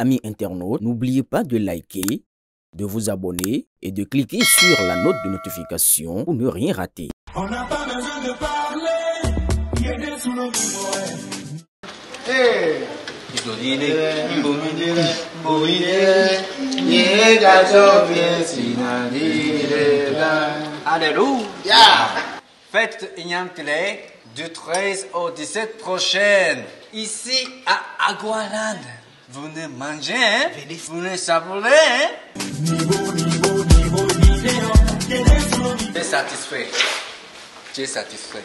Amis internautes, n'oubliez pas de liker, de vous abonner et de cliquer sur la note de notification pour ne rien rater. On n'a pas besoin de parler, il est sous le Hey! Alléluia! Fête Ignamtele du 13 au 17 prochaine, ici à Agualand. Vous ne mangez, hein? Vous ne savourez, hein? Tu es satisfait. Tu es satisfait.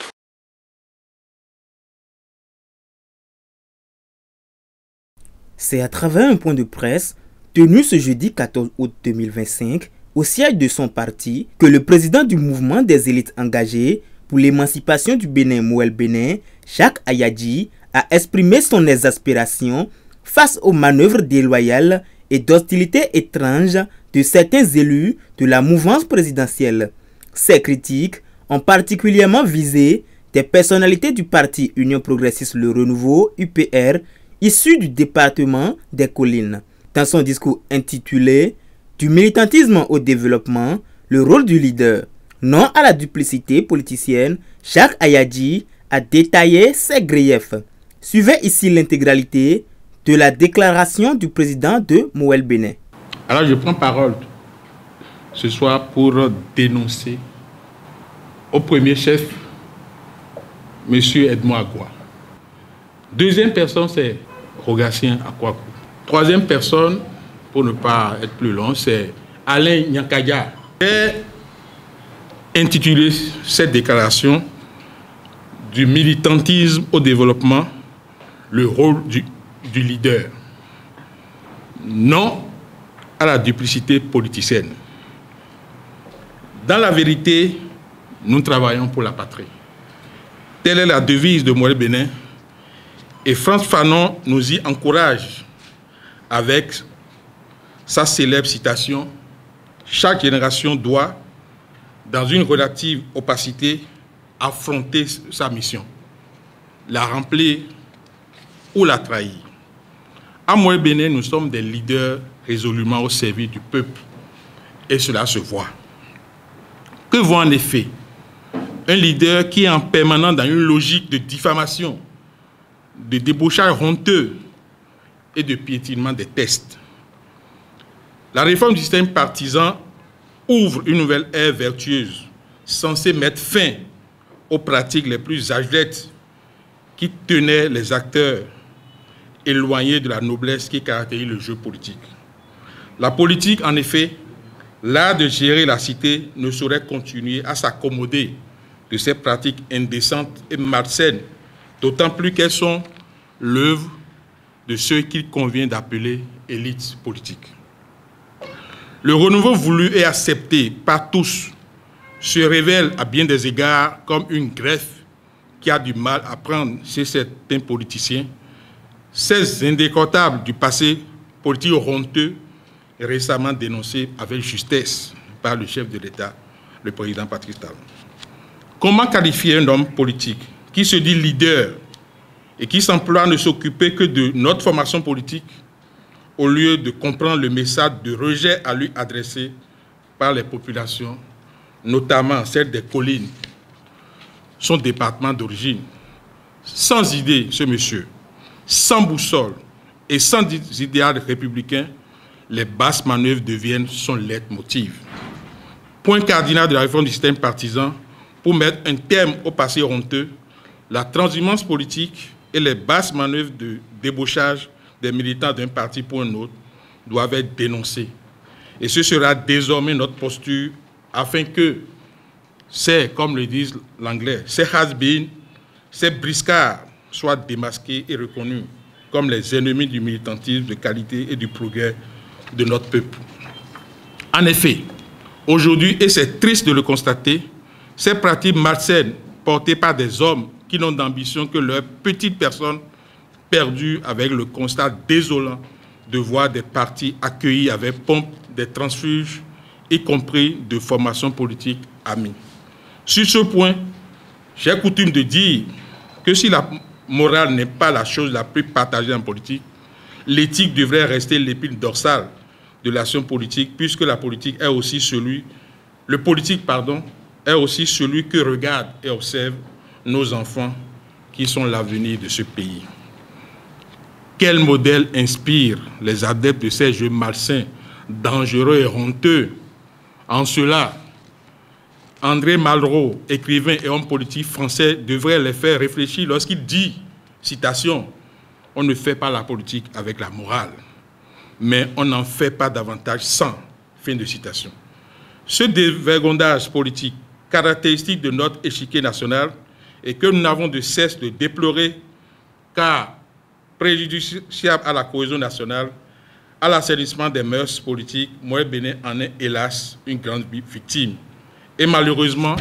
C'est à travers un point de presse tenu ce jeudi 14 août 2025 au siège de son parti que le président du mouvement des élites engagées pour l'émancipation du Bénin Mouel Bénin, Jacques Ayadji, a exprimé son exaspération face aux manœuvres déloyales et d'hostilité étranges de certains élus de la mouvance présidentielle. Ces critiques ont particulièrement visé des personnalités du parti Union Progressiste Le Renouveau, UPR, issu du département des Collines. Dans son discours intitulé « Du militantisme au développement, le rôle du leader, non à la duplicité politicienne », Jacques Ayadji a détaillé ses griefs. Suivez ici l'intégralité de la déclaration du président de Mouel Bénin. Alors je prends parole ce soir pour dénoncer au premier chef M. Edmond Agua. Deuxième personne, c'est Rogatien Akwaku. Troisième personne, pour ne pas être plus long, c'est Alain Nyankaya. J'ai intitulé cette déclaration du militantisme au développement, le rôle du leader. Non à la duplicité politicienne. Dans la vérité, nous travaillons pour la patrie. Telle est la devise de Mouel Bénin. Et Frantz Fanon nous y encourage avec sa célèbre citation « Chaque génération doit, dans une relative opacité, affronter sa mission, la remplir ou la trahir. » À Mouel Bénin, nous sommes des leaders résolument au service du peuple. Et cela se voit. Que voit en effet un leader qui est en permanence dans une logique de diffamation, de débauchage honteux et de piétinement des tests. La réforme du système partisan ouvre une nouvelle ère vertueuse censée mettre fin aux pratiques les plus agiles qui tenaient les acteurs éloignés de la noblesse qui caractérise le jeu politique. La politique, en effet, l'art de gérer la cité, ne saurait continuer à s'accommoder de ces pratiques indécentes et malsaines, d'autant plus qu'elles sont l'œuvre de ceux qu'il convient d'appeler élites politiques. Le renouveau voulu et accepté par tous se révèle à bien des égards comme une greffe qui a du mal à prendre chez certains politiciens, ces indécotables du passé politique honteux récemment dénoncés avec justesse par le chef de l'État, le président Patrice Talon. Comment qualifier un homme politique qui se dit leader et qui s'emploie à ne s'occuper que de notre formation politique au lieu de comprendre le message de rejet à lui adressé par les populations, notamment celles des collines, son département d'origine? Sans idée, ce monsieur, sans boussole et sans idéal républicain, les basses manœuvres deviennent son leitmotiv. Point cardinal de la réforme du système partisan, pour mettre un terme au passé honteux, la transhumance politique et les basses manœuvres de débauchage des militants d'un parti pour un autre doivent être dénoncées. Et ce sera désormais notre posture afin que ces, comme le disent l'anglais, ces has-been, ces briscards soient démasqués et reconnus comme les ennemis du militantisme de qualité et du progrès de notre peuple. En effet, aujourd'hui, et c'est triste de le constater, ces pratiques malsaines portées par des hommes qui n'ont d'ambition que leur petite personne perdue avec le constat désolant de voir des partis accueillis avec pompe des transfuges, y compris de formations politiques amies. Sur ce point, j'ai coutume de dire que si la morale n'est pas la chose la plus partagée en politique, l'éthique devrait rester l'épine dorsale de l'action politique, puisque la politique est aussi le politique est aussi celui que regardent et observent nos enfants qui sont l'avenir de ce pays. Quel modèle inspire les adeptes de ces jeux malsains, dangereux et honteux? En cela, André Malraux, écrivain et homme politique français, devrait les faire réfléchir lorsqu'il dit, citation, « On ne fait pas la politique avec la morale, mais on n'en fait pas davantage sans. » Fin de citation. Ce dévergondage politique, caractéristique de notre échiquier national, et que nous n'avons de cesse de déplorer, car préjudiciable à la cohésion nationale, à l'assainissement des mœurs politiques, Mohamed Benin en est hélas une grande victime. Et malheureusement,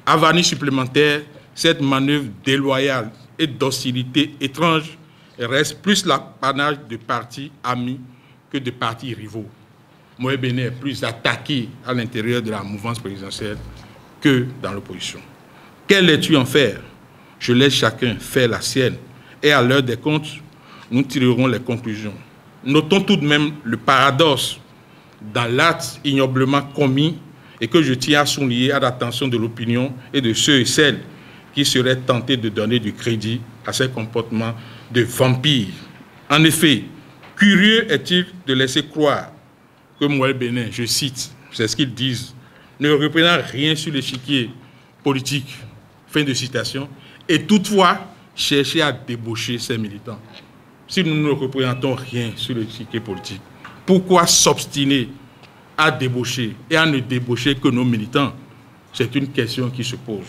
à vanille supplémentaire, cette manœuvre déloyale et d'hostilité étrange reste plus l'apanage de partis amis que de partis rivaux. Mohamed Benin est plus attaqué à l'intérieur de la mouvance présidentielle que dans l'opposition. Quelle lecture en faire? Je laisse chacun faire la sienne. Et à l'heure des comptes, nous tirerons les conclusions. Notons tout de même le paradoxe dans l'acte ignoblement commis et que je tiens à souligner à l'attention de l'opinion et de ceux et celles qui seraient tentés de donner du crédit à ces comportements de vampires. En effet, curieux est-il de laisser croire que Mohamed Benin, je cite, c'est ce qu'ils disent, ne représente rien sur l'échiquier politique, fin de citation, et toutefois chercher à débaucher ses militants. Si nous ne représentons rien sur l'échiquier politique, pourquoi s'obstiner à débaucher et à ne débaucher que nos militants? C'est une question qui se pose.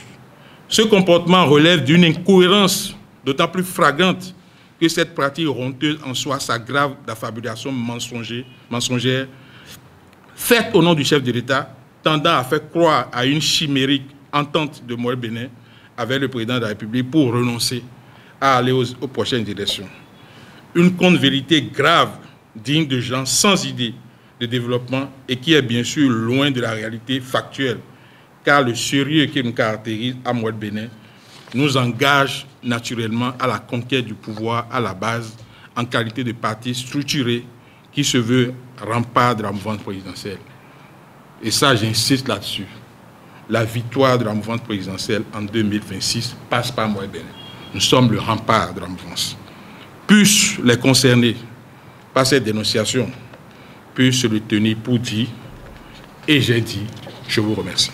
Ce comportement relève d'une incohérence d'autant plus flagrante que cette pratique honteuse en soi s'aggrave d'affabulation mensongère faite au nom du chef de l'État, tendant à faire croire à une chimérique entente de Mohamed Benin avec le président de la République pour renoncer à aller aux prochaines élections. Une contre-vérité grave, digne de gens sans idée de développement et qui est bien sûr loin de la réalité factuelle, car le sérieux qui nous caractérise à Mohamed Benin nous engage naturellement à la conquête du pouvoir à la base en qualité de parti structuré qui se veut rempart de la mouvance présidentielle. Et ça, j'insiste là-dessus. La victoire de la mouvance présidentielle en 2026 passe par Mohamed Benin. Nous sommes le rempart de la mouvance. Puissent les concernés par cette dénonciation, puissent se le tenir pour dit, et j'ai dit, je vous remercie.